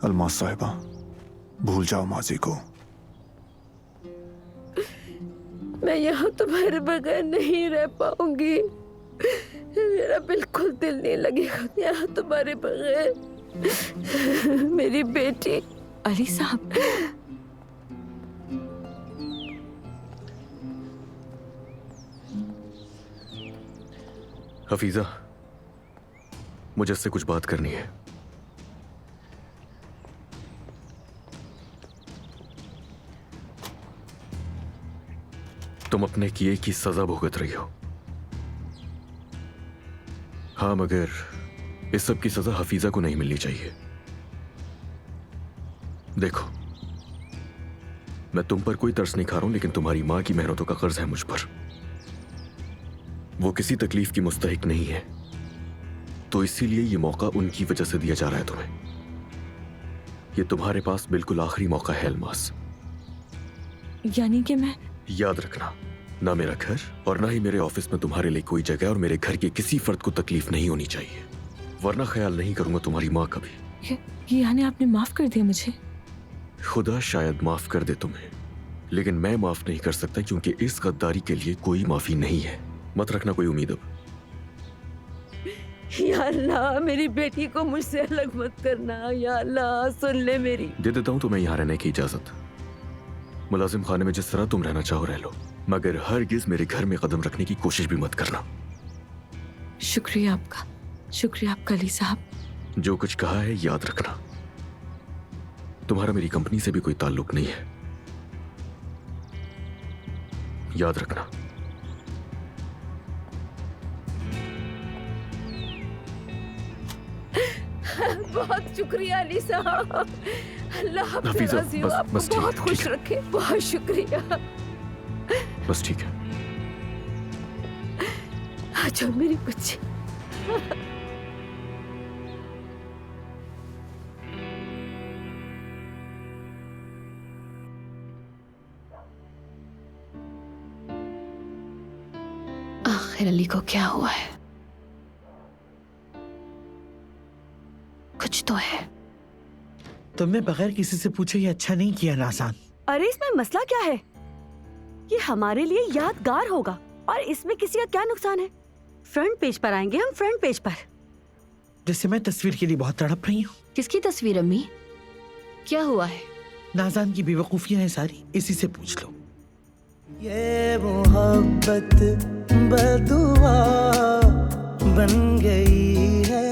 अलमास साहिबा, भूल जाओ माजी को। मैं यहाँ तुम्हारे बगैर नहीं रह पाऊंगी। मेरा बिल्कुल दिल नहीं लगेगा यहाँ तुम्हारे बगैर। मेरी बेटी। अली साहब, हफीजा, मुझे इससे कुछ बात करनी है। तुम अपने किए की सजा भुगत रही हो। हाँ, मगर इस सब की सजा हफीजा को नहीं मिलनी चाहिए। देखो, मैं तुम पर कोई तरस नहीं खा रहा हूं, लेकिन तुम्हारी मां की मेहनतों का कर्ज है मुझ पर। वो किसी तकलीफ की मुस्तहिक नहीं है, तो इसीलिए ये मौका उनकी वजह से दिया जा रहा है तुम्हें। ये तुम्हारे पास बिल्कुल आखिरी मौका है अलमास। यानी कि मैं... याद रखना, ना मेरा घर और ना ही मेरे ऑफिस में तुम्हारे लिए कोई जगह, और मेरे घर के किसी फर्द को तकलीफ नहीं होनी चाहिए, वरना ख्याल नहीं करूंगा तुम्हारी माँ का भी। यानी आपने माफ कर दिया मुझे? खुदा शायद माफ कर दे तुम्हें, लेकिन मैं माफ नहीं कर सकता, क्योंकि इस गद्दारी के लिए कोई माफी नहीं है। मत रखना कोई उम्मीद अब। या अल्लाह, मेरी बेटी को मुझसे अलग मत करना। या अल्लाह, सुन ले मेरी। दे देता हूं तुम्हें यहाँ रहने की इजाजत। मुलाजिम खाने में जिस तरह तुम रहना चाहो रह लो, मगर हरगिज मेरे घर में कदम रखने की कोशिश भी मत करना। शुक्रिया आपका, शुक्रिया आपका अली साहब। जो कुछ कहा है याद रखना। तुम्हारा मेरी कंपनी से भी कोई ताल्लुक नहीं है, याद रखना। बहुत शुक्रिया अली साहब। अल्लाह आपसे हफीजा, राजी हो, आपको बस ठीक बहुत है, खुश ठीक है। रखे। बहुत शुक्रिया। बस ठीक है। अच्छा मेरी बच्ची। आखिर अली को क्या हुआ है? कुछ तो है। तुमने बगैर किसी से पूछे ये अच्छा नहीं किया नाज़ान। अरे इसमें मसला क्या है? ये हमारे लिए यादगार होगा और इसमें किसी का क्या नुकसान है? फ्रंट पेज पर आएंगे हम, फ्रंट पेज पर। जैसे मैं तस्वीर के लिए बहुत तड़प रही हूँ। किसकी तस्वीर अम्मी? क्या हुआ है? नाज़ान की बेवकूफियां हैं सारी, इसी से पूछ लो। ये मोहब्बत बदुआ बन गई है